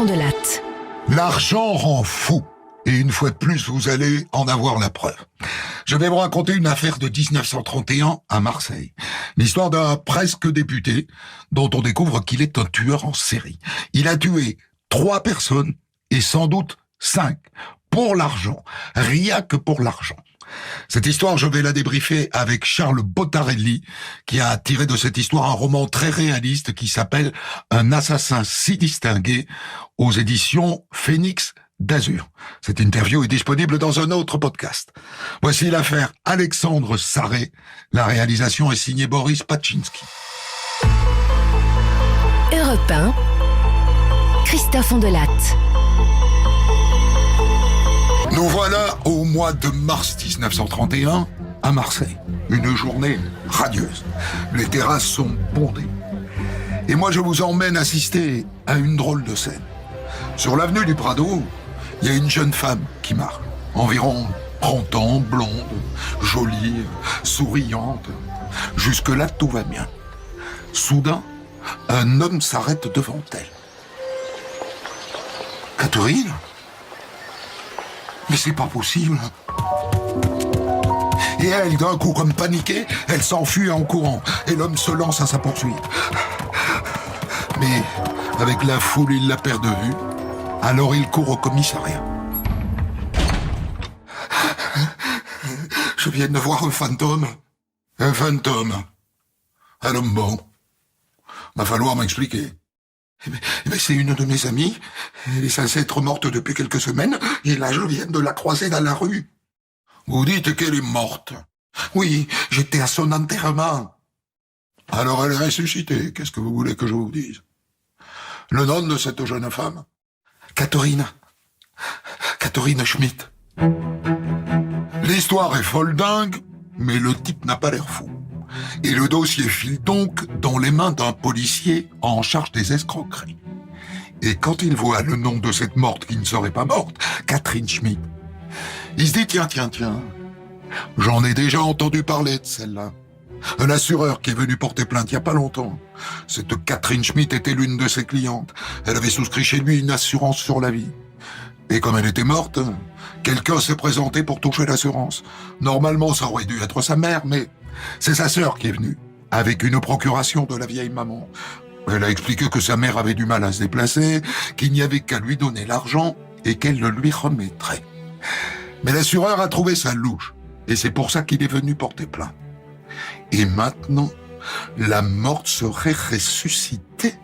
fond de latte. L'argent rend fou. Et une fois de plus, vous allez en avoir la preuve. Je vais vous raconter une affaire de 1931 à Marseille. L'histoire d'un presque député dont on découvre qu'il est un tueur en série. Il a tué 3 personnes et sans doute 5 pour l'argent. Rien que pour l'argent. Cette histoire, je vais la débriefer avec Charles Bottarelli, qui a tiré de cette histoire un roman très réaliste qui s'appelle « Un assassin si distingué » aux éditions Phénix d'Azur. Cette interview est disponible dans un autre podcast. Voici l'affaire Alexandre Sarré. La réalisation est signée Boris Pachinski. Europe 1, Christophe Ondelatte. Nous voilà au mois de mars 1931 à Marseille. Une journée radieuse. Les terrasses sont bondées. Et moi, je vous emmène assister à une drôle de scène. Sur l'avenue du Prado, il y a une jeune femme qui marche. Environ 30 ans, blonde, jolie, souriante. Jusque-là, tout va bien. Soudain, un homme s'arrête devant elle. Catherine ? Mais c'est pas possible. Et elle, d'un coup, comme paniquée, elle s'enfuit en courant. Et l'homme se lance à sa poursuite. Mais, avec la foule, il la perd de vue. Alors il court au commissariat. Je viens de voir un fantôme. Un fantôme. Un homme bon. Va falloir m'expliquer. Eh ben, c'est une de mes amies. Elle est censée être morte depuis quelques semaines, et là je viens de la croiser dans la rue. Vous dites qu'elle est morte? Oui, j'étais à son enterrement. Alors elle est ressuscitée, qu'est-ce que vous voulez que je vous dise? Le nom de cette jeune femme? Catherine Schmitt. L'histoire est folle dingue, mais le type n'a pas l'air fou. Et le dossier file donc dans les mains d'un policier en charge des escroqueries. Et quand il voit le nom de cette morte qui ne serait pas morte, Catherine Schmitt, il se dit tiens, j'en ai déjà entendu parler de celle-là. Un assureur qui est venu porter plainte il n'y a pas longtemps. Cette Catherine Schmitt était l'une de ses clientes. Elle avait souscrit chez lui une assurance sur la vie. Et comme elle était morte, quelqu'un s'est présenté pour toucher l'assurance. Normalement, ça aurait dû être sa mère, mais c'est sa sœur qui est venue, avec une procuration de la vieille maman. Elle a expliqué que sa mère avait du mal à se déplacer, qu'il n'y avait qu'à lui donner l'argent et qu'elle le lui remettrait. Mais l'assureur a trouvé ça louche, et c'est pour ça qu'il est venu porter plainte. Et maintenant, la morte serait ressuscitée.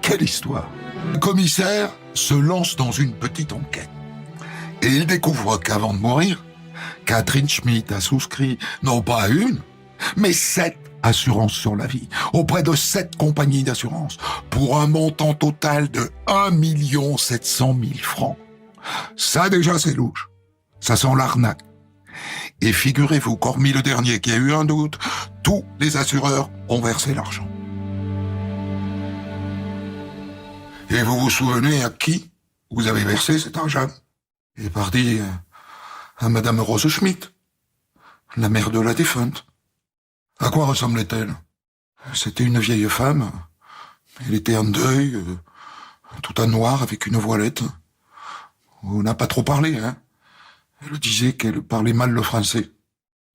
Quelle histoire! Le commissaire se lance dans une petite enquête. Et il découvre qu'avant de mourir, Catherine Schmitt a souscrit non pas une, mais 7 assurances sur la vie, auprès de 7 compagnies d'assurance, pour un montant total de 1 700 000 francs. Ça déjà c'est louche. Ça sent l'arnaque. Et figurez-vous qu'hormis le dernier qui a eu un doute, tous les assureurs ont versé l'argent. Et vous vous souvenez à qui vous avez versé cet argent? Il est parti à Madame Rose Schmitt, la mère de la défunte. À quoi ressemblait-elle? C'était une vieille femme. Elle était en deuil, tout en noir, avec une voilette. On n'a pas trop parlé, hein. Elle disait qu'elle parlait mal le français.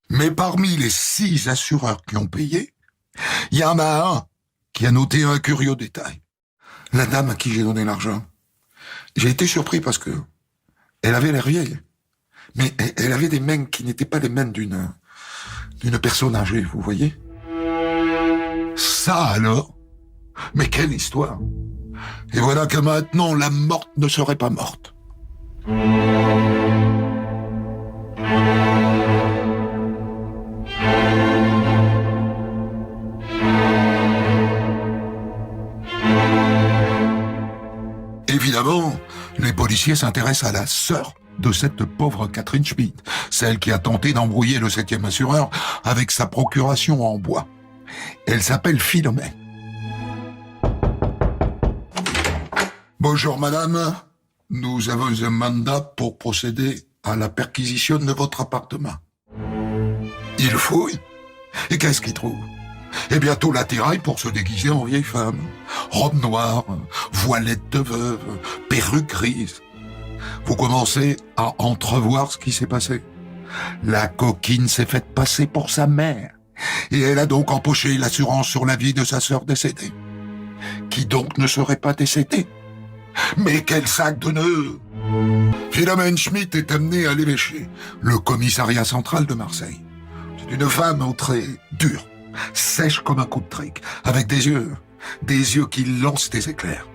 Mais parmi les 6 assureurs qui ont payé, il y en a un qui a noté un curieux détail. La dame à qui j'ai donné l'argent. J'ai été surpris parce que elle avait l'air vieille. Mais elle avait des mains qui n'étaient pas les mains d'une personne âgée, vous voyez? Ça alors? Mais quelle histoire! Et voilà que maintenant la morte ne serait pas morte. Évidemment, les policiers s'intéressent à la sœur de cette pauvre Catherine Schmitt, celle qui a tenté d'embrouiller le 7e assureur avec sa procuration en bois. Elle s'appelle Philomène. Bonjour madame, nous avons un mandat pour procéder à la perquisition de votre appartement. Il fouille. Et qu'est-ce qu'il trouve? Et bientôt l'attirail pour se déguiser en vieille femme. Robe noire, voilette de veuve, perruque grise. Vous commencez à entrevoir ce qui s'est passé. La coquine s'est faite passer pour sa mère. Et elle a donc empoché l'assurance sur la vie de sa sœur décédée. Qui donc ne serait pas décédée? Mais quel sac de nœuds! Philomène Schmitt est amenée à l'évêché, le commissariat central de Marseille. C'est une femme aux traits durs, sèche comme un coup de trique, avec des yeux qui lancent des éclairs.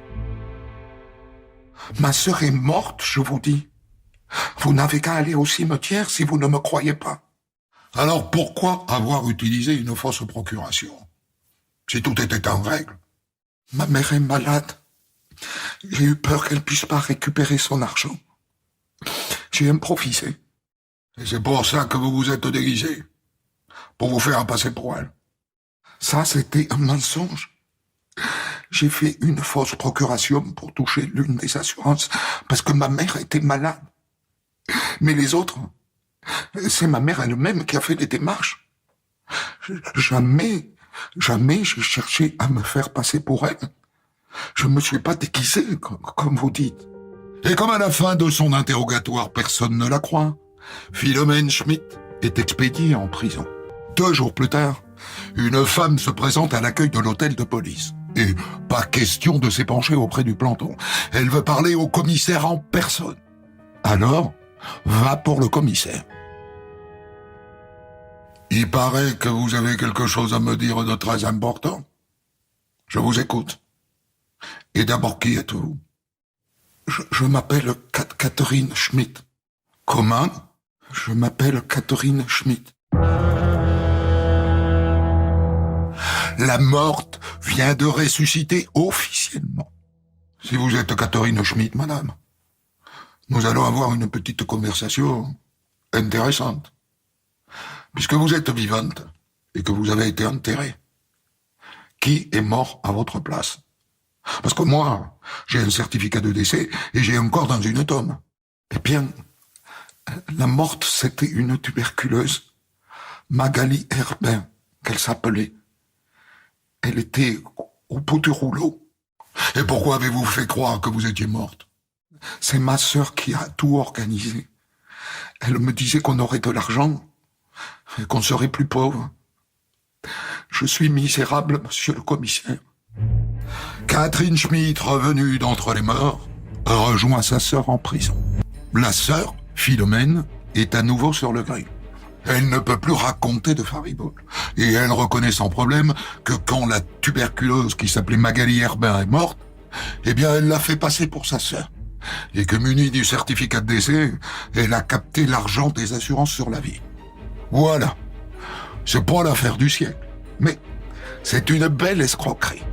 Ma sœur est morte, je vous dis. Vous n'avez qu'à aller au cimetière si vous ne me croyez pas. Alors pourquoi avoir utilisé une fausse procuration? Si tout était en règle. Ma mère est malade. J'ai eu peur qu'elle puisse pas récupérer son argent. J'ai improvisé. Et c'est pour ça que vous vous êtes déguisé. Pour vous faire passer pour elle. Ça, c'était un mensonge. J'ai fait une fausse procuration pour toucher l'une des assurances parce que ma mère était malade. Mais les autres, c'est ma mère elle-même qui a fait les démarches. Jamais j'ai cherché à me faire passer pour elle. Je me suis pas déguisé, comme vous dites. Et comme à la fin de son interrogatoire, personne ne la croit, Philomène Schmitt est expédiée en prison. 2 jours plus tard, une femme se présente à l'accueil de l'hôtel de police. Et pas question de s'épancher auprès du planton. Elle veut parler au commissaire en personne. Alors, va pour le commissaire. Il paraît que vous avez quelque chose à me dire de très important. Je vous écoute. Et d'abord, qui êtes-vous? Je m'appelle Catherine Schmitt. Comment? Je m'appelle Catherine Schmitt. La morte vient de ressusciter officiellement. Si vous êtes Catherine Schmitt, madame, nous allons avoir une petite conversation intéressante. Puisque vous êtes vivante et que vous avez été enterrée, qui est mort à votre place? Parce que moi, j'ai un certificat de décès et j'ai un corps dans une tombe. Eh bien, la morte, c'était une tuberculeuse, Magali Herbin, qu'elle s'appelait. Elle était au bout du rouleau. Et pourquoi avez-vous fait croire que vous étiez morte? C'est ma sœur qui a tout organisé. Elle me disait qu'on aurait de l'argent et qu'on serait plus pauvre. Je suis misérable, monsieur le commissaire. Catherine Schmitt, revenue d'entre les morts, rejoint sa sœur en prison. La sœur, Philomène, est à nouveau sur le gril. Elle ne peut plus raconter de fariboles. Et elle reconnaît sans problème que quand la tuberculose qui s'appelait Magali Herbin est morte, eh bien elle l'a fait passer pour sa sœur. Et que munie du certificat de décès, elle a capté l'argent des assurances sur la vie. Voilà. C'est pas l'affaire du siècle. Mais c'est une belle escroquerie.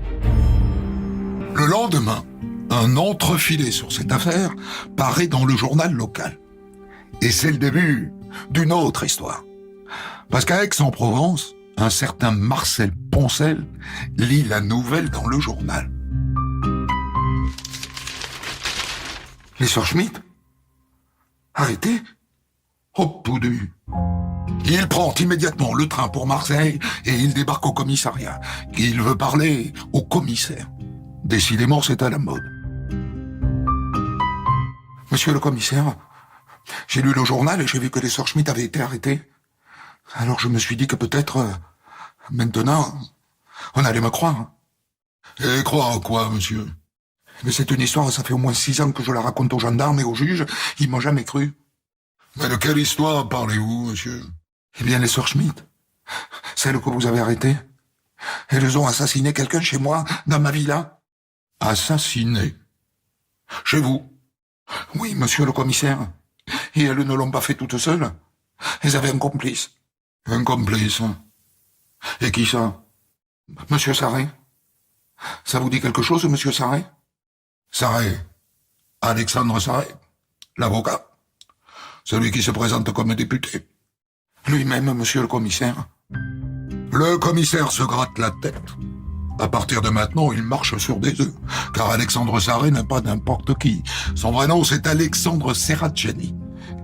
Le lendemain, un entrefilet sur cette affaire paraît dans le journal local. Et c'est le début d'une autre histoire. Parce qu'à Aix-en-Provence, un certain Marcel Poncel lit la nouvelle dans le journal. Les sœurs Schmitt? Arrêtez? Oh, poudu. Il prend immédiatement le train pour Marseille et il débarque au commissariat. Il veut parler au commissaire. Décidément, c'est à la mode. Monsieur le commissaire, j'ai lu le journal et j'ai vu que les sœurs Schmitt avaient été arrêtées. Alors je me suis dit que peut-être, maintenant, on allait me croire. Et croire quoi, monsieur? Mais c'est une histoire, ça fait au moins 6 ans que je la raconte aux gendarmes et aux juges, ils m'ont jamais cru. Mais de quelle histoire parlez-vous, monsieur? Eh bien, les sœurs Schmitt, celles que vous avez arrêtées, elles ont assassiné quelqu'un chez moi, dans ma villa. Assassiné? Chez vous? Oui, monsieur le commissaire. Et elles ne l'ont pas fait toutes seules. Elles avaient un complice. Un complice? Et qui ça? Monsieur Sarret. Ça vous dit quelque chose, monsieur Sarret? Sarret? Alexandre Sarret? L'avocat? Celui qui se présente comme député? Lui-même, monsieur le commissaire. Le commissaire se gratte la tête. À partir de maintenant, il marche sur des œufs, car Alexandre Sarret n'est pas n'importe qui. Son vrai nom, c'est Alexandre Serraceni.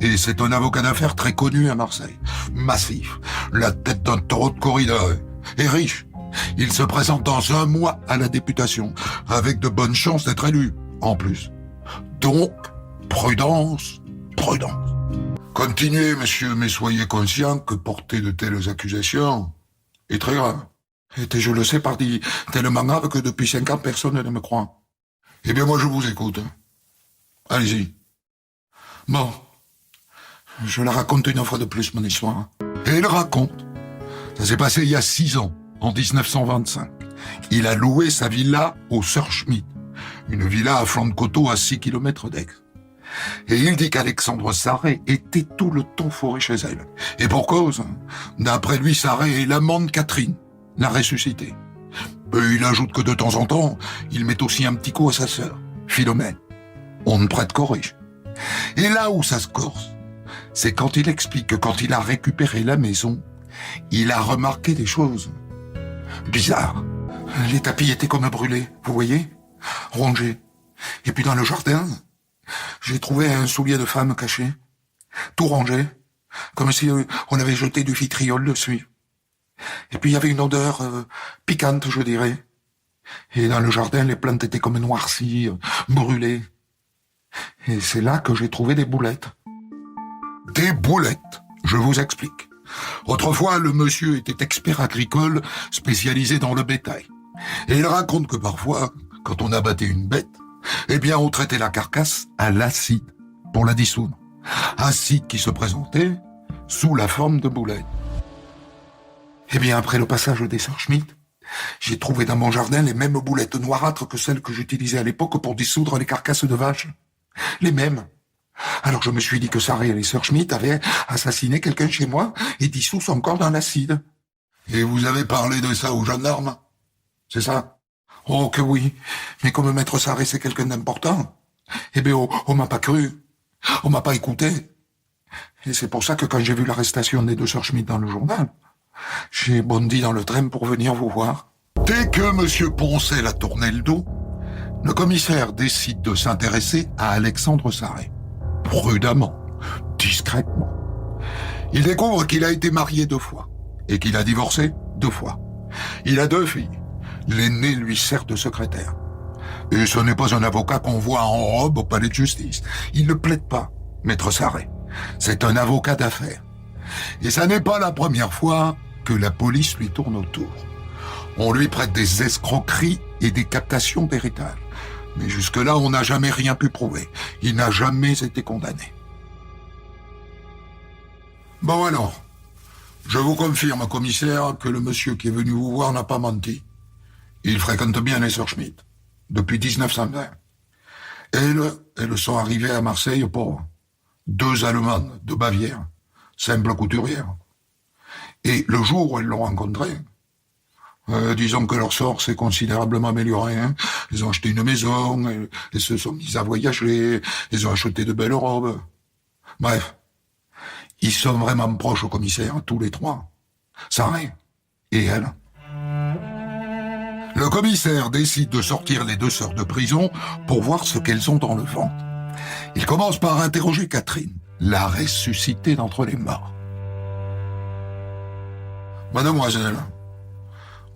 Et c'est un avocat d'affaires très connu à Marseille. Massif, la tête d'un taureau de corridor, et riche. Il se présente dans 1 mois à la députation, avec de bonnes chances d'être élu, en plus. Donc, prudence, prudence. Continuez, monsieur, mais soyez conscient que porter de telles accusations est très grave. Et je le sais, pardi, tellement grave que depuis 5 ans, personne ne me croit. Eh bien, moi, je vous écoute. Allez-y. Bon, je la raconte une fois de plus, mon histoire. Et il raconte. Ça s'est passé il y a 6 ans, en 1925. Il a loué sa villa au Sir Schmidt, une villa à flanc de coteau à 6 km d'Aix. Et il dit qu'Alexandre Sarret était tout le temps fourré chez elle. Et pour cause, d'après lui, Sarret est l'amant de Catherine, la ressuscitée. Et il ajoute que de temps en temps, il met aussi un petit coup à sa sœur, Philomène. On ne prête qu'aux riches. Et là où ça se corse, c'est quand il explique que quand il a récupéré la maison, il a remarqué des choses bizarres. Les tapis étaient comme brûlés, vous voyez, rongés. Et puis dans le jardin, j'ai trouvé un soulier de femme caché, tout rangé, comme si on avait jeté du vitriol dessus. Et puis il y avait une odeur piquante, je dirais. Et dans le jardin, les plantes étaient comme noircies, brûlées. Et c'est là que j'ai trouvé des boulettes. Des boulettes, je vous explique. Autrefois, le monsieur était expert agricole spécialisé dans le bétail. Et il raconte que parfois, quand on abattait une bête, eh bien, on traitait la carcasse à l'acide pour la dissoudre. Acide qui se présentait sous la forme de boulettes. Eh bien, après le passage des Sir Schmidt, j'ai trouvé dans mon jardin les mêmes boulettes noirâtres que celles que j'utilisais à l'époque pour dissoudre les carcasses de vaches. Les mêmes. Alors je me suis dit que Sarret et les Sir Schmidt avaient assassiné quelqu'un chez moi et dissous son corps dans l'acide. Et vous avez parlé de ça aux gendarmes? C'est ça? Oh que oui, mais comme maître Sarret c'est quelqu'un d'important, eh bien on m'a pas cru, on m'a pas écouté. Et c'est pour ça que quand j'ai vu l'arrestation des 2 Sir Schmidt dans le journal, j'ai bondi dans le train pour venir vous voir. Dès que monsieur Poncel a tourné le dos, le commissaire décide de s'intéresser à Alexandre Sarret. Prudemment, discrètement. Il découvre qu'il a été marié 2 fois et qu'il a divorcé 2 fois. Il a 2 filles. L'aînée lui sert de secrétaire. Et ce n'est pas un avocat qu'on voit en robe au palais de justice. Il ne plaide pas, maître Sarret. C'est un avocat d'affaires. Et ça n'est pas la première fois que la police lui tourne autour. On lui prête des escroqueries et des captations d'héritage. Mais jusque-là, on n'a jamais rien pu prouver. Il n'a jamais été condamné. Bon alors, je vous confirme, commissaire, que le monsieur qui est venu vous voir n'a pas menti. Il fréquente bien les Sir Schmidt, depuis 1920. Elles sont arrivées à Marseille pour 2 Allemandes de Bavière, simples couturières. Et le jour où elles l'ont rencontré, disons que leur sort s'est considérablement amélioré. Hein. Ils ont acheté une maison, elles se sont mises à voyager, ils ont acheté de belles robes. Bref, ils sont vraiment proches au commissaire, tous les 3. Sarret et elle. Le commissaire décide de sortir les 2 sœurs de prison pour voir ce qu'elles ont dans le ventre. Il commence par interroger Catherine, la ressuscitée d'entre les morts. Mademoiselle,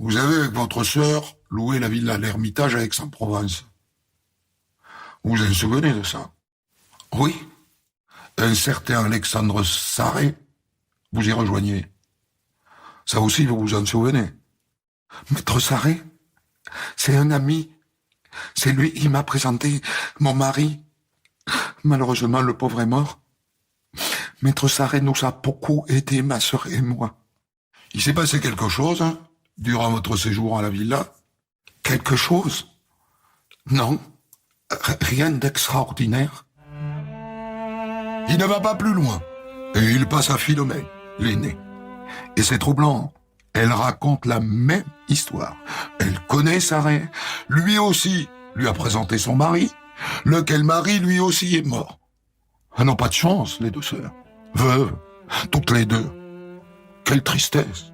vous avez avec votre sœur loué la villa l'Ermitage à Aix-en-Provence. Vous vous en souvenez de ça? Oui. Un certain Alexandre Sarret, vous y rejoignez. Ça aussi, vous vous en souvenez. Maître Sarret, c'est un ami. C'est lui qui m'a présenté mon mari. Malheureusement, le pauvre est mort. Maître Sarret nous a beaucoup aidés, ma sœur et moi. Il s'est passé quelque chose, hein, durant votre séjour à la villa? Quelque chose? Non, rien d'extraordinaire. Il ne va pas plus loin, et il passe à Philomène, l'aînée. Et c'est troublant, elle raconte la même histoire. Elle connaît Sarret, lui aussi lui a présenté son mari, lequel mari lui aussi est mort. Elles n'ont pas de chance, les 2 sœurs. Veuves, toutes les 2. Quelle tristesse.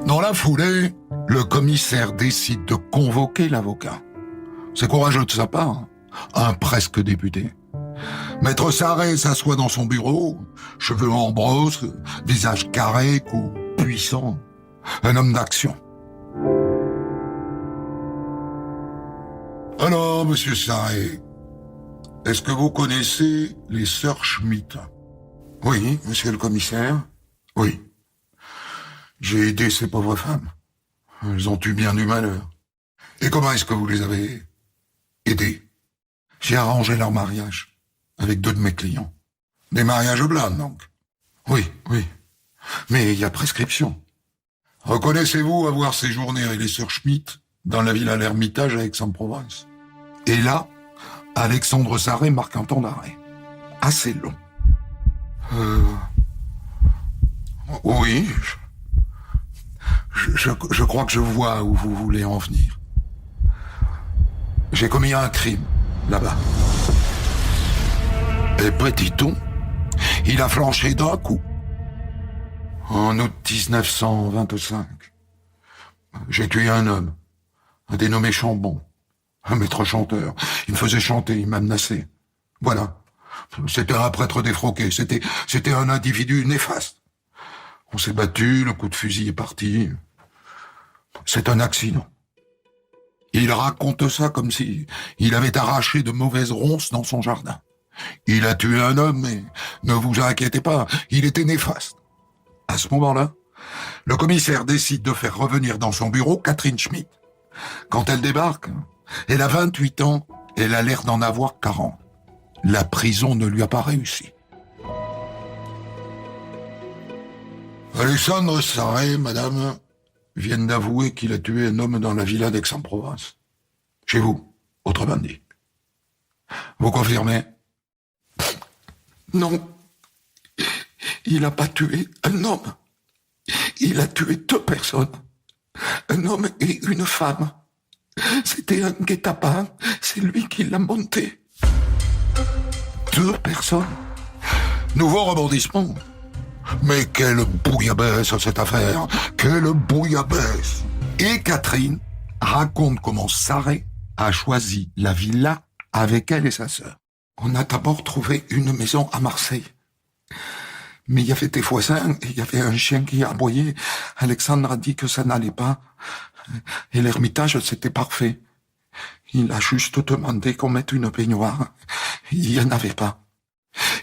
Dans la foulée, le commissaire décide de convoquer l'avocat. C'est courageux de sa part, un presque député. Maître Sarré s'assoit dans son bureau, cheveux en brosse, visage carré, cou puissant. Un homme d'action. Alors, monsieur Sarré, est-ce que vous connaissez les sœurs Schmitt? Oui, monsieur le commissaire. Oui. J'ai aidé ces pauvres femmes. Elles ont eu bien du malheur. Et comment est-ce que vous les avez aidées? J'ai arrangé leur mariage avec 2 de mes clients. Des mariages blancs, donc. Oui. Mais il y a prescription. Reconnaissez-vous avoir séjourné avec les sœurs Schmitt dans la villa l'Ermitage à Aix-en-Provence? Et là, Alexandre Sarré marque un temps d'arrêt. Assez long. Oui. Je crois que je vois où vous voulez en venir. J'ai commis un crime, là-bas. Et petit-on, il a flanché d'un coup. En août 1925, j'ai tué un homme, un dénommé Chambon, un maître chanteur. Il me faisait chanter, il m'a menacé. Voilà. C'était un prêtre défroqué, c'était un individu néfaste. On s'est battu, le coup de fusil est parti. C'est un accident. Il raconte ça comme si il avait arraché de mauvaises ronces dans son jardin. Il a tué un homme, mais ne vous inquiétez pas, il était néfaste. À ce moment-là, le commissaire décide de faire revenir dans son bureau Catherine Schmitt. Quand elle débarque, elle a 28 ans, elle a l'air d'en avoir 40. La prison ne lui a pas réussi. Alexandre Sarré, madame, vient d'avouer qu'il a tué un homme dans la villa d'Aix-en-Provence. Chez vous, autrement dit. Vous confirmez? Non. Il n'a pas tué un homme. Il a tué 2 personnes. Un homme et une femme. C'était un guet-apens. C'est lui qui l'a monté. 2 personnes. Nouveau rebondissement. Mais quelle bouillabaisse cette affaire. Quelle bouillabaisse. Et Catherine raconte comment Sarré a choisi la villa avec elle et sa sœur. On a d'abord trouvé une maison à Marseille. Mais il y avait des voisins et il y avait un chien qui aboyait. Alexandre a dit que ça n'allait pas. Et l'Ermitage, c'était parfait. Il a juste demandé qu'on mette une baignoire. Il n'y en avait pas.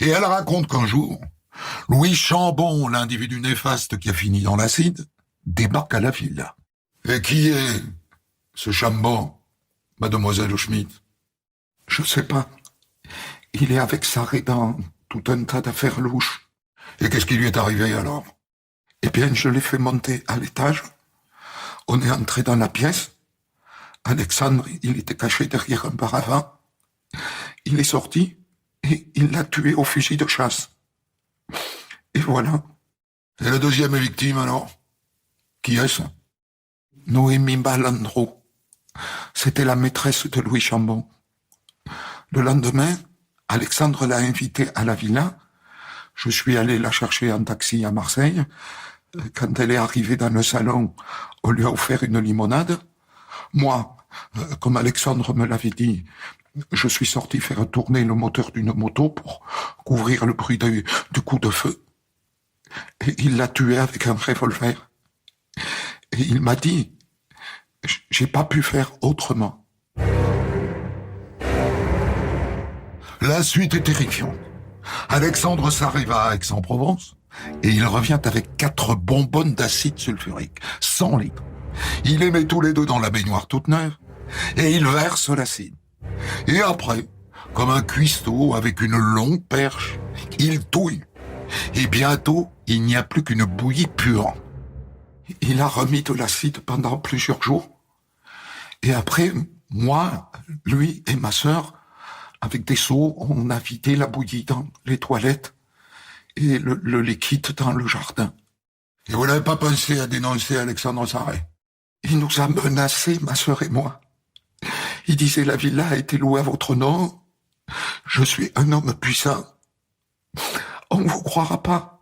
Et elle raconte qu'un jour, Louis Chambon, l'individu néfaste qui a fini dans l'acide, débarque à la villa. Et qui est ce Chambon, mademoiselle Schmitt? Je sais pas. Il est avec Sarré dans tout un tas d'affaires louches. Et qu'est-ce qui lui est arrivé alors? Eh bien, je l'ai fait monter à l'étage. On est entré dans la pièce. Alexandre, il était caché derrière un paravent. Il est sorti et il l'a tué au fusil de chasse. Et voilà. Et la deuxième victime alors? Qui est-ce? Noémie Balandreau. C'était la maîtresse de Louis Chambon. Le lendemain, Alexandre l'a invitée à la villa. Je suis allé la chercher en taxi à Marseille. Quand elle est arrivée dans le salon, on lui a offert une limonade. Moi, comme Alexandre me l'avait dit, je suis sorti faire tourner le moteur d'une moto pour couvrir le bruit du coup de feu. Et il l'a tué avec un revolver. Et il m'a dit, j'ai pas pu faire autrement. La suite est terrifiante. Alexandre Sarré va à Aix-en-Provence et il revient avec 4 bonbonnes d'acide sulfurique, 100 litres. Il les met tous les 2 dans la baignoire toute neuve et il verse l'acide. Et après, comme un cuistot avec une longue perche, il touille. Et bientôt, il n'y a plus qu'une bouillie puante. Il a remis de l'acide pendant plusieurs jours. Et après, moi, lui et ma sœur, avec des seaux, on a vidé la bouillie dans les toilettes et le liquide dans le jardin. Et vous n'avez pas pensé à dénoncer Alexandre Sarré? Il nous a menacés, ma sœur et moi. Il disait, la villa a été louée à votre nom. Je suis un homme puissant. On ne vous croira pas.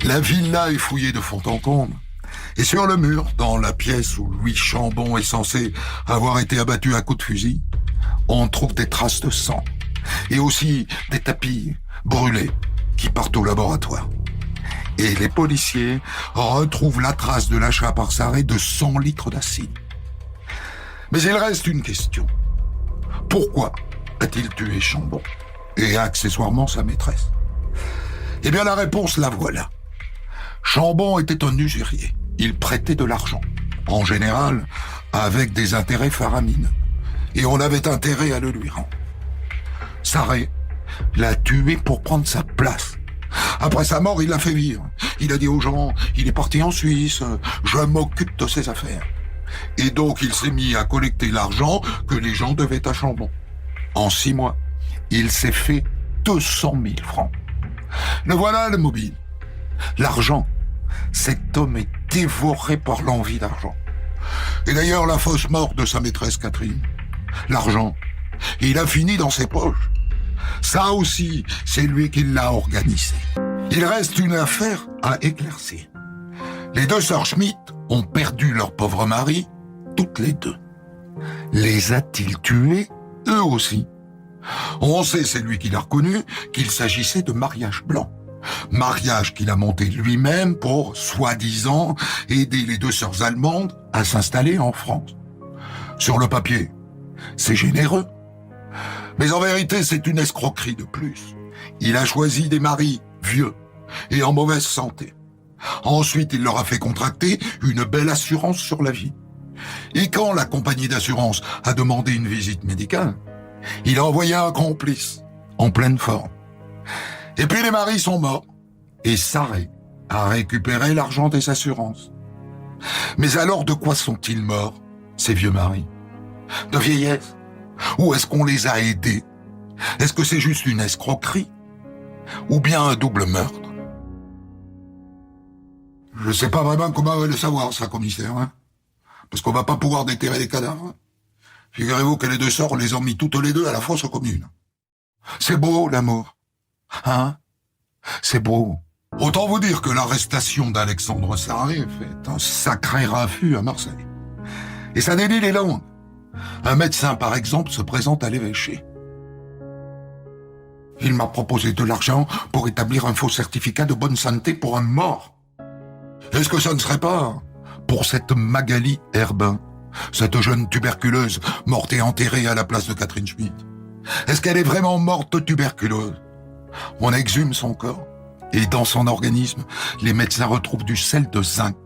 La villa est fouillée de fond en comble. Et sur le mur, dans la pièce où Louis Chambon est censé avoir été abattu à coups de fusil, on trouve des traces de sang Et aussi des tapis brûlés qui partent au laboratoire. Et les policiers retrouvent la trace de l'achat par Sarré de 100 litres d'acide. Mais il reste une question. Pourquoi a-t-il tué Chambon et accessoirement sa maîtresse? Eh bien la réponse la voilà. Chambon était un usurier. Il prêtait de l'argent, en général avec des intérêts faramineux. Et on avait intérêt à le lui rendre. Sarré l'a tué pour prendre sa place. Après sa mort, il l'a fait vivre. Il a dit aux gens, il est parti en Suisse, je m'occupe de ses affaires. Et donc il s'est mis à collecter l'argent que les gens devaient à Chambon. En 6 mois, il s'est fait 200 000 francs. Le voilà le mobile. L'argent. Cet homme est dévoré par l'envie d'argent. Et d'ailleurs, la fausse mort de sa maîtresse Catherine. L'argent. Il a fini dans ses poches. Ça aussi, c'est lui qui l'a organisé. Il reste une affaire à éclaircir. Les 2 sœurs Schmitt ont perdu leur pauvre mari, toutes les 2. Les a-t-il tuées, eux aussi? On sait, c'est lui qui l'a reconnu, qu'il s'agissait de mariage blanc. Mariage qu'il a monté lui-même pour, soi-disant, aider les 2 sœurs allemandes à s'installer en France. Sur le papier, c'est généreux. Mais en vérité, c'est une escroquerie de plus. Il a choisi des maris vieux et en mauvaise santé. Ensuite, il leur a fait contracter une belle assurance sur la vie. Et quand la compagnie d'assurance a demandé une visite médicale, il a envoyé un complice, en pleine forme. Et puis les maris sont morts. Et Sarré a récupéré l'argent des assurances. Mais alors de quoi sont-ils morts, ces vieux maris? De vieillesse? Ou est-ce qu'on les a aidés? Est-ce que c'est juste une escroquerie? Ou bien un double meurtre? Je sais pas vraiment comment on va le savoir, ça, commissaire, hein? Parce qu'on va pas pouvoir déterrer les cadavres. Figurez-vous que les 2 sœurs, on les ont mis toutes les 2 à la fosse commune. C'est beau, l'amour. Hein? C'est beau. Autant vous dire que l'arrestation d'Alexandre Sarré fait un sacré raffut à Marseille. Et ça délie les langues. Un médecin, par exemple, se présente à l'évêché. Il m'a proposé de l'argent pour établir un faux certificat de bonne santé pour un mort. Est-ce que ça ne serait pas pour cette Magali Herbin, cette jeune tuberculeuse morte et enterrée à la place de Catherine Schmitt? Est-ce qu'elle est vraiment morte de tuberculose? On exhume son corps et dans son organisme, les médecins retrouvent du sel de zinc,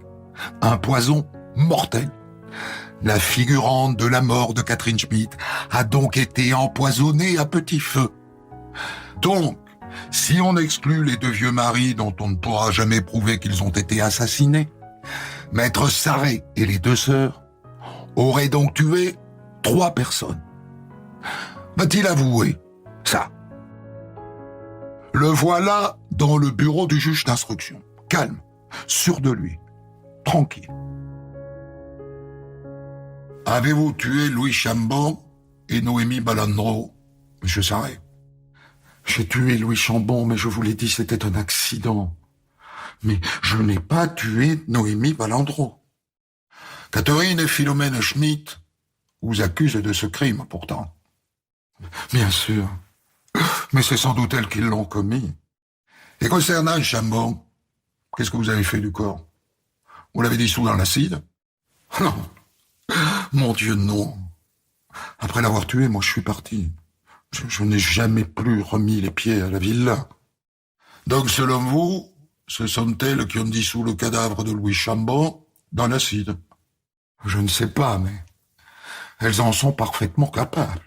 un poison mortel. La figurante de la mort de Catherine Schmitt a donc été empoisonnée à petit feu. Donc, si on exclut les 2 vieux maris dont on ne pourra jamais prouver qu'ils ont été assassinés, Maître Sarré et les 2 sœurs auraient donc tué 3 personnes. Va-t-il avouer ça? Le voilà dans le bureau du juge d'instruction, calme, sûr de lui, tranquille. Avez-vous tué Louis Chambon et Noémie Balandreau, monsieur Sarré? J'ai tué Louis Chambon, mais je vous l'ai dit, c'était un accident. Mais je n'ai pas tué Noémie Balandreau. Catherine et Philomène Schmitt vous accusent de ce crime, pourtant. Bien sûr. Mais c'est sans doute elles qui l'ont commis. Et concernant Chambon, qu'est-ce que vous avez fait du corps? Vous l'avez dissous dans l'acide? Non. Mon Dieu, non. Après l'avoir tué, moi, je suis parti. Je n'ai jamais plus remis les pieds à la villa. Donc, selon vous, ce sont elles qui ont dissous le cadavre de Louis Chambon dans l'acide? Je ne sais pas, mais elles en sont parfaitement capables.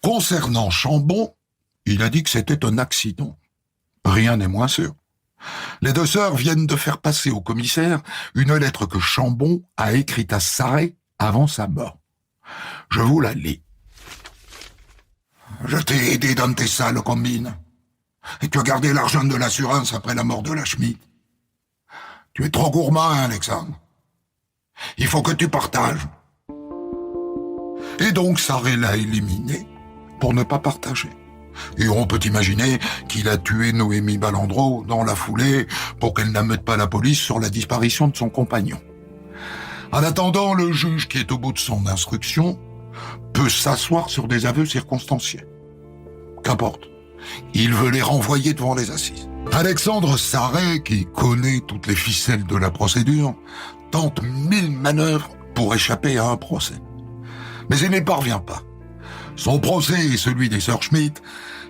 Concernant Chambon, il a dit que c'était un accident. Rien n'est moins sûr. Les 2 sœurs viennent de faire passer au commissaire une lettre que Chambon a écrite à Sarré avant sa mort. Je vous la lis. Je t'ai aidé dans tes sales combines. Et tu as gardé l'argent de l'assurance après la mort de la Schmitt. Tu es trop gourmand, hein, Alexandre. Il faut que tu partages. Et donc Sarré l'a éliminé pour ne pas partager. Et on peut imaginer qu'il a tué Noémie Balandreau dans la foulée pour qu'elle n'amène pas la police sur la disparition de son compagnon. En attendant, le juge qui est au bout de son instruction peut s'asseoir sur des aveux circonstanciels. Qu'importe. Il veut les renvoyer devant les assises. Alexandre Sarret, qui connaît toutes les ficelles de la procédure, tente 1000 manœuvres pour échapper à un procès. Mais il n'y parvient pas. Son procès et celui des sœurs Schmitt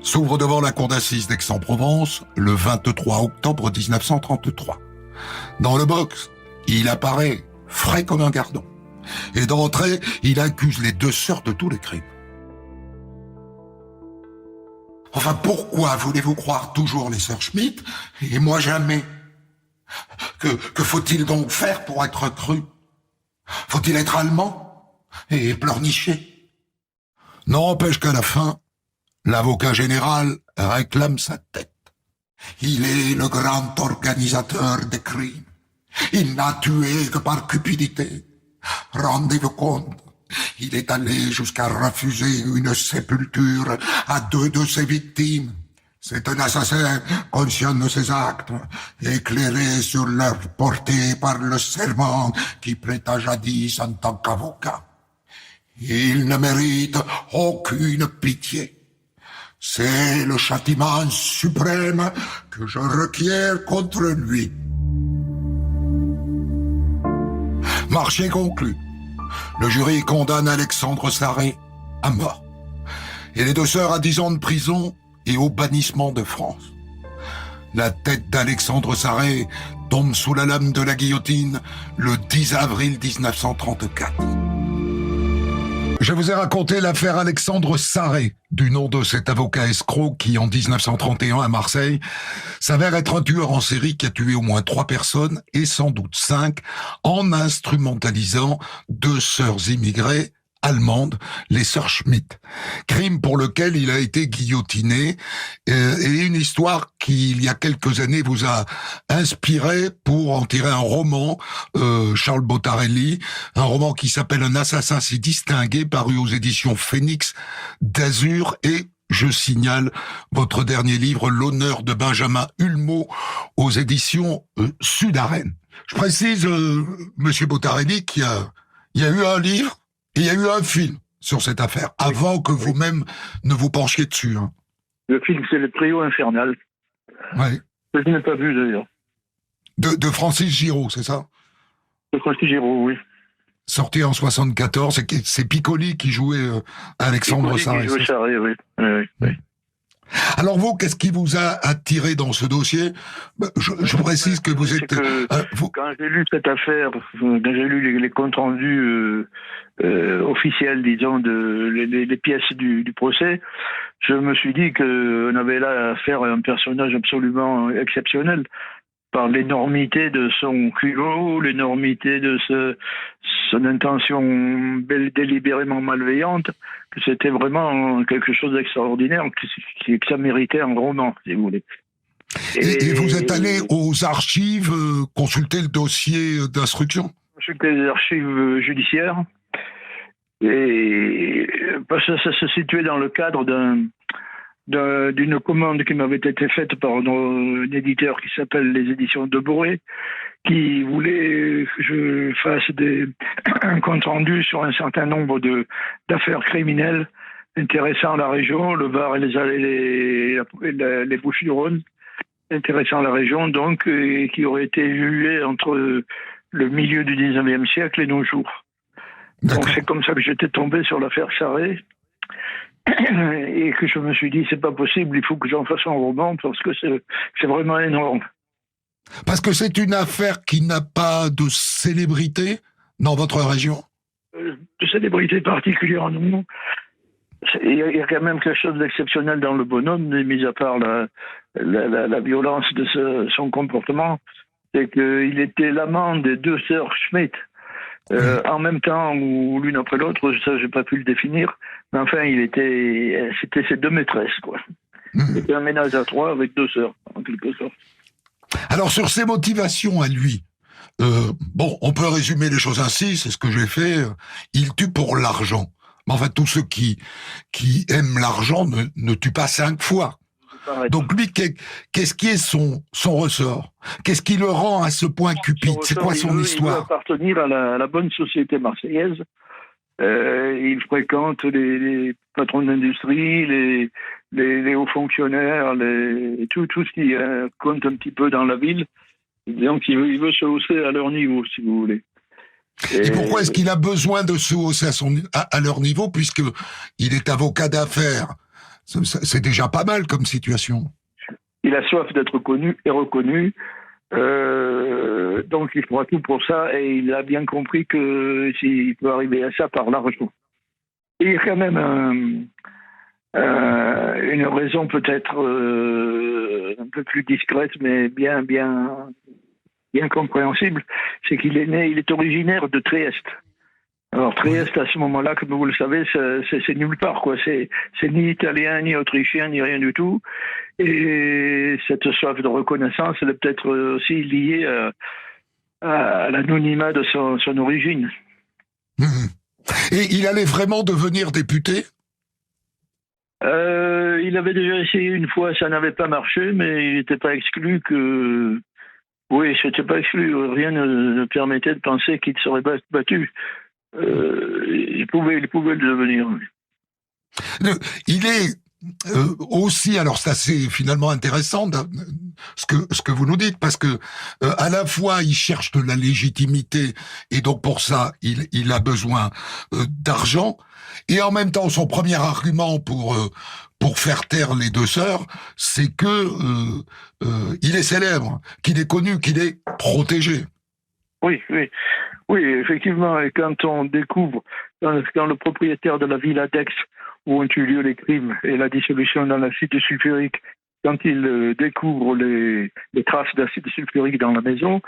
s'ouvrent devant la cour d'assises d'Aix-en-Provence le 23 octobre 1933. Dans le box, il apparaît frais comme un gardon. Et d'entrée, il accuse les 2 sœurs de tous les crimes. Enfin, pourquoi voulez-vous croire toujours les sœurs Schmitt et moi jamais? Que faut-il donc faire pour être cru? Faut-il être allemand et pleurnicher? N'empêche qu'à la fin, l'avocat général réclame sa tête. Il est le grand organisateur des crimes. Il n'a tué que par cupidité. Rendez-vous compte, il est allé jusqu'à refuser une sépulture à 2 de ses victimes. C'est un assassin conscient de ses actes, éclairé sur leur portée par le serment qui prêta jadis en tant qu'avocat. Il ne mérite aucune pitié. C'est le châtiment suprême que je requiers contre lui. Marché conclu. Le jury condamne Alexandre Sarret à mort. Et les 2 sœurs à 10 ans de prison et au bannissement de France. La tête d'Alexandre Sarret tombe sous la lame de la guillotine le 10 avril 1934. Je vous ai raconté l'affaire Alexandre Sarret, du nom de cet avocat escroc qui, en 1931 à Marseille, s'avère être un tueur en série qui a tué au moins 3 personnes, et sans doute 5, en instrumentalisant 2 sœurs immigrées allemandes, les sœurs Schmitt. Crime pour lequel il a été guillotiné, et une histoire qui, il y a quelques années, vous a inspiré pour en tirer un roman, Charles Bottarelli, un roman qui s'appelle Un assassin si distingué, paru aux éditions Phénix d'Azur, et je signale votre dernier livre, L'honneur de Benjamin Hulmeau, aux éditions Sud-Arène. Je précise, Monsieur Bottarelli, qu'il y a eu un livre, et il y a eu un film sur cette affaire, avant que vous-même ne vous penchiez dessus. Hein. Le film, c'est Le Trio Infernal. Ouais. Que je n'ai pas vu, d'ailleurs. De Francis Giraud, c'est ça? De Francis Giraud, oui. Sorti en 74, c'est Piccoli qui jouait Alexandre Sarret. Piccoli qui jouait Sarret, oui. Oui. Alors vous, qu'est-ce qui vous a attiré dans ce dossier? Je précise que vous êtes... Quand j'ai lu cette affaire, quand j'ai lu les comptes rendus officiels, disons, les pièces du procès, je me suis dit qu'on avait là affaire à un personnage absolument exceptionnel, par l'énormité de son culot, l'énormité de son intention délibérément malveillante, que c'était vraiment quelque chose d'extraordinaire, que ça méritait un roman, si vous voulez. Et vous êtes allé aux archives consulter le dossier d'instruction? Consulter les archives judiciaires, et parce que ça se situait dans le cadre d'une commande qui m'avait été faite par un éditeur qui s'appelle les éditions de Boré, qui voulait que je fasse un compte rendu sur un certain nombre d'affaires criminelles intéressant la région, le Var et les Bouches-du-Rhône, intéressant la région, donc, et qui auraient été jugées entre le milieu du 19e siècle et nos jours. Donc c'est comme ça que j'étais tombé sur l'affaire Sarret, et que je me suis dit, c'est pas possible, il faut que j'en fasse un roman, parce que c'est vraiment énorme. Parce que c'est une affaire qui n'a pas de célébrité dans votre région? De célébrité particulière, non. Il y a quand même quelque chose d'exceptionnel dans le bonhomme, mis à part la violence de son comportement, c'est qu'il était l'amant des 2 sœurs Schmitt. En même temps, ou l'une après l'autre, ça j'ai pas pu le définir, mais enfin c'était ses 2 maîtresses, quoi. C'était un ménage à 3 avec 2 sœurs, en quelque sorte. Alors sur ses motivations à lui, on peut résumer les choses ainsi, c'est ce que j'ai fait, il tue pour l'argent. Mais en fait, tous ceux qui aiment l'argent ne tuent pas 5 fois. Donc lui, qu'est-ce qui est son ressort? Qu'est-ce qui le rend à ce point cupide? C'est quoi son histoire? Il veut appartenir à la bonne société marseillaise. Il fréquente les patrons d'industrie, les hauts fonctionnaires, tout ce qui compte un petit peu dans la ville. Donc il veut se hausser à leur niveau, si vous voulez. Et pourquoi est-ce qu'il a besoin de se hausser à leur niveau, puisque il est avocat d'affaires? C'est déjà pas mal comme situation. Il a soif d'être connu et reconnu. Donc il fera tout pour ça, et il a bien compris que s'il peut arriver à ça par l'argent. Et il y a quand même une raison peut-être un peu plus discrète, mais bien compréhensible, c'est qu'il il est originaire de Trieste. Alors Trieste, à ce moment-là, comme vous le savez, c'est nulle part, quoi. C'est ni italien, ni autrichien, ni rien du tout. Et cette soif de reconnaissance, elle est peut-être aussi liée à l'anonymat de son origine. Et il allait vraiment devenir député? Il avait déjà essayé une fois, ça n'avait pas marché, mais il n'était pas exclu que... Oui, c'était pas exclu. Rien ne permettait de penser qu'il serait battu. Il pouvait le devenir. Il est aussi, alors c'est assez finalement intéressant ce que vous nous dites, parce que à la fois il cherche de la légitimité, et donc pour ça il a besoin d'argent, et en même temps son premier argument pour faire taire les deux sœurs, c'est que il est célèbre, qu'il est connu, qu'il est protégé. Oui, effectivement. Et quand on découvre, quand le propriétaire de la villa d'Aix, où ont eu lieu les crimes et la dissolution dans l'acide sulfurique, quand il découvre les traces d'acide sulfurique dans la maison,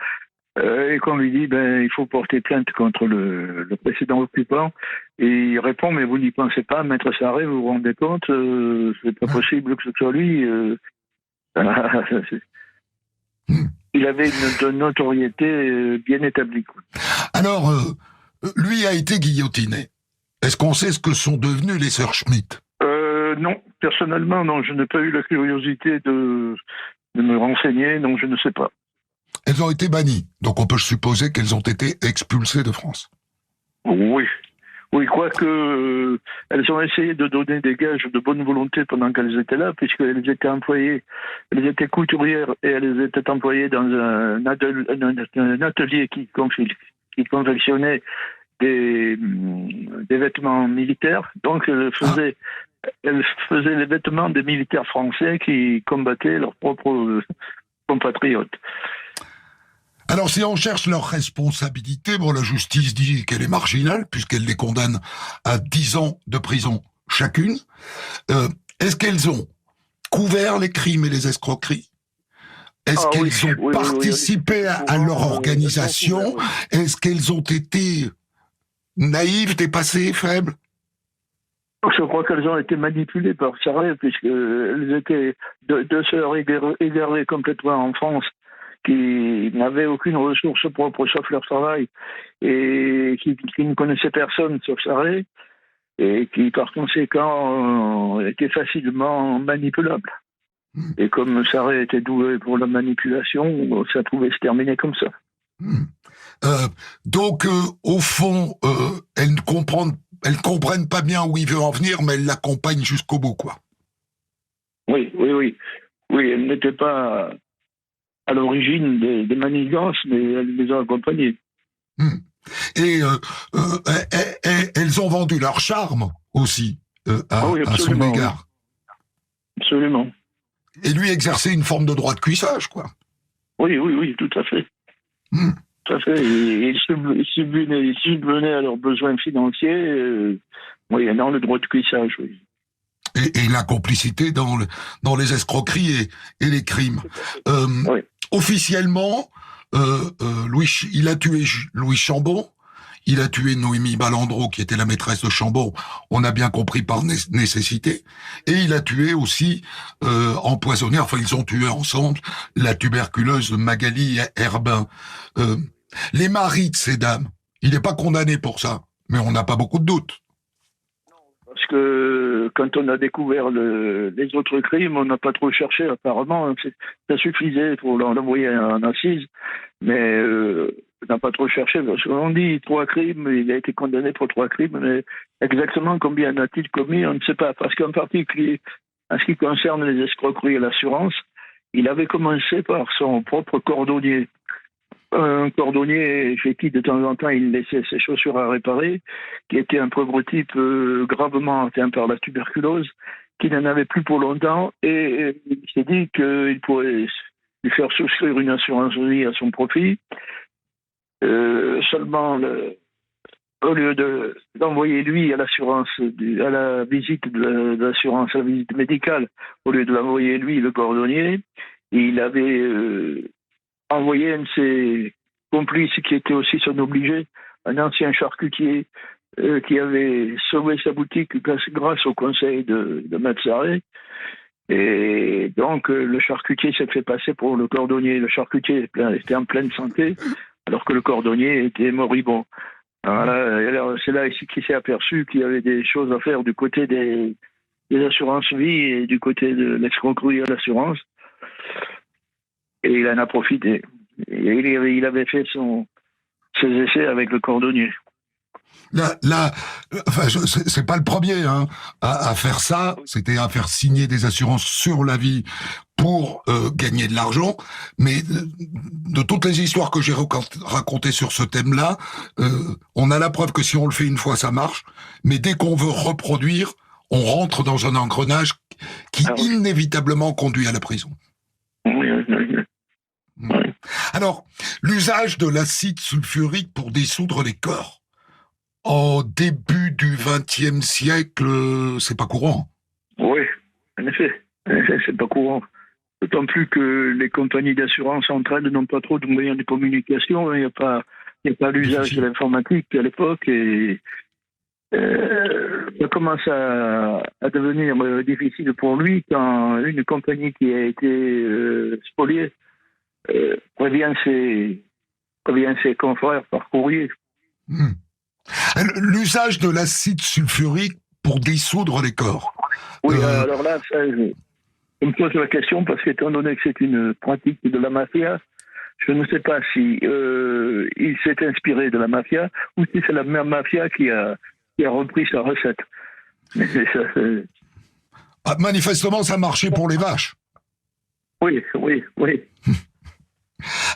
et qu'on lui dit il faut porter plainte contre le précédent occupant, et il répond mais vous n'y pensez pas, maître Sarret, vous vous rendez compte, c'est pas possible que ce soit lui. Il avait une notoriété bien établie, quoi. Alors lui a été guillotiné. Est-ce qu'on sait ce que sont devenues les sœurs Schmitt? Non, personnellement non, je n'ai pas eu la curiosité de me renseigner, donc je ne sais pas. Elles ont été bannies, donc on peut supposer qu'elles ont été expulsées de France. Oui, quoique elles ont essayé de donner des gages de bonne volonté pendant qu'elles étaient là, puisqu'elles étaient employées, elles étaient couturières et elles étaient employées dans un atelier qui confectionnait des vêtements militaires. Donc elles faisaient les vêtements des militaires français qui combattaient leurs propres compatriotes. Alors, si on cherche leur responsabilité, la justice dit qu'elle est marginale, puisqu'elle les condamne à 10 ans de prison chacune. Est-ce qu'elles ont couvert les crimes et les escroqueries? Est-ce qu'elles ont participé à leur organisation? Est-ce qu'elles ont été naïves, dépassées, faibles? Je crois qu'elles ont été manipulées par Sarret, puisqu'elles étaient deux sœurs égarées complètement en France, qui n'avaient aucune ressource propre sauf leur travail, et qui ne connaissaient personne sauf Sarret, et qui par conséquent étaient facilement manipulables. Et comme Sarret était doué pour la manipulation, ça pouvait se terminer comme ça. Donc, au fond, elles ne comprennent pas bien où il veut en venir, mais elles l'accompagnent jusqu'au bout, quoi. Oui, elles n'étaient pas à l'origine des manigances, mais elles les ont accompagnées. Et elles ont vendu leur charme aussi à son égard. Absolument. Et lui exerçait une forme de droit de cuissage, quoi. Oui, tout à fait. Tout à fait. Et ils subvenaient à leurs besoins financiers, moyennant le droit de cuissage, oui. Et la complicité dans les escroqueries et les crimes. Oui. Officiellement, il a tué Louis Chambon, il a tué Noémie Balandreau, qui était la maîtresse de Chambon, on a bien compris par nécessité, et il a tué aussi, empoisonné, ils ont tué ensemble, la tuberculeuse Magali Herbin. Les maris de ces dames, il n'est pas condamné pour ça, mais on n'a pas beaucoup de doutes. Parce que quand on a découvert les autres crimes, on n'a pas trop cherché apparemment. Ça suffisait pour l'envoyer en assise, mais on n'a pas trop cherché. Parce qu'on dit 3 crimes, il a été condamné pour 3 crimes, mais exactement combien a-t-il commis, on ne sait pas. Parce qu'en particulier, en ce qui concerne les escroqueries à l'assurance, il avait commencé par son propre cordonnier. Un cordonnier chez qui, de temps en temps, il laissait ses chaussures à réparer, qui était un pauvre type gravement atteint par la tuberculose, qui n'en avait plus pour longtemps, et il s'est dit qu'il pourrait lui faire souscrire une assurance vie à son profit. Seulement, au lieu d'envoyer lui à l'assurance, à la visite de l'assurance, à la visite médicale, au lieu de l'envoyer lui, le cordonnier, il avait envoyé un de ses complices qui était aussi son obligé, un ancien charcutier qui avait sauvé sa boutique grâce au conseil de Maître Sarré. Et donc, le charcutier s'est fait passer pour le cordonnier. Le charcutier était en pleine santé, alors que le cordonnier était moribond. Alors, c'est là ici qu'il s'est aperçu qu'il y avait des choses à faire du côté des assurances vie et du côté de l'escroquerie à l'assurance. Et il en a profité. Et il avait fait ses essais avec le cordonnier. C'est pas le premier à faire ça. C'était à faire signer des assurances sur la vie pour gagner de l'argent. Mais de toutes les histoires que j'ai racontées sur ce thème-là, on a la preuve que si on le fait une fois, ça marche. Mais dès qu'on veut reproduire, on rentre dans un engrenage qui inévitablement conduit à la prison. Alors, l'usage de l'acide sulfurique pour dissoudre les corps. Au début du XXe siècle, c'est pas courant. Oui, en effet, c'est pas courant. D'autant plus que les compagnies d'assurance entre elles n'ont pas trop de moyens de communication. Il n'y a pas l'usage de l'informatique à l'époque et ça commence à devenir difficile pour lui quand une compagnie qui a été spoliée prévient ses confrères par courrier. L'usage de l'acide sulfurique pour dissoudre les corps. Oui, alors là, je me pose la question parce qu'étant donné que c'est une pratique de la mafia, je ne sais pas si il s'est inspiré de la mafia ou si c'est la même mafia qui a repris sa recette. Mais manifestement, ça marchait pour les vaches. Oui.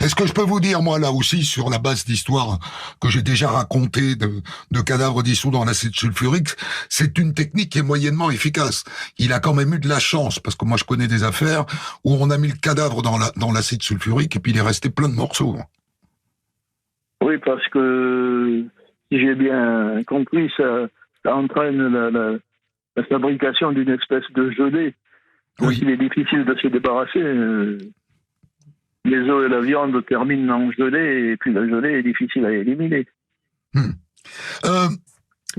Est-ce que je peux vous dire, moi, là aussi, sur la base d'histoires que j'ai déjà racontées de cadavres dissous dans l'acide sulfurique, c'est une technique qui est moyennement efficace. Il a quand même eu de la chance, parce que moi, je connais des affaires où on a mis le cadavre dans l'acide sulfurique et puis il est resté plein de morceaux. Oui, parce que, si j'ai bien compris, ça entraîne la fabrication d'une espèce de gelée. Donc, il est difficile de se débarrasser. Les os et la viande terminent en gelée, et puis la gelée est difficile à éliminer.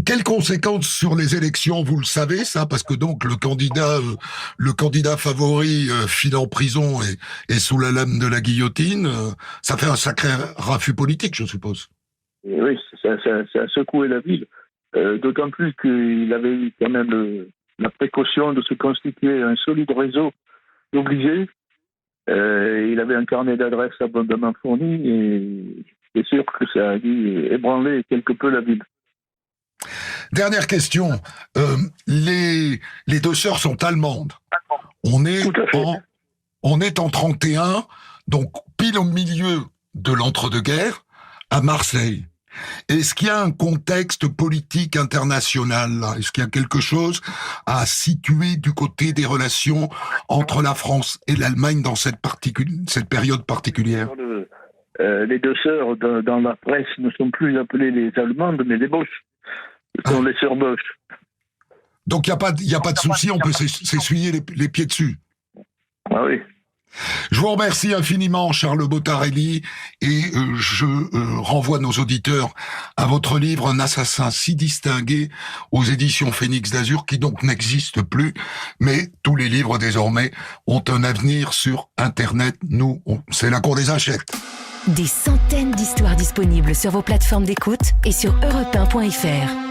Quelles conséquences sur les élections, vous le savez, ça? Parce que donc le candidat favori file en prison et sous la lame de la guillotine, ça fait un sacré raffut politique, je suppose. Et oui, ça a secoué la ville. D'autant plus qu'il avait eu quand même la précaution de se constituer un solide réseau d'obligés. Il avait un carnet d'adresses abondamment fourni et c'est sûr que ça a dû ébranler quelque peu la ville. Dernière question. Les deux sœurs sont allemandes. On est en 31, donc pile au milieu de l'entre-deux-guerres, à Marseille. Est-ce qu'il y a un contexte politique international là? Est-ce qu'il y a quelque chose à situer du côté des relations entre la France et l'Allemagne dans cette période particulière? Les deux sœurs dans la presse ne sont plus appelées les Allemandes, mais les Bosch. Ce sont les sœurs Bosch. Donc il n'y a pas de souci, on peut s'essuyer les pieds dessus. Ah oui. Je vous remercie infiniment, Charles Bottarelli, et je renvoie nos auditeurs à votre livre « Un assassin si distingué » aux éditions Phénix d'Azur, qui donc n'existe plus, mais tous les livres désormais ont un avenir sur Internet. Nous, c'est là qu'on les achète. Des centaines d'histoires disponibles sur vos plateformes d'écoute et sur europe1.fr.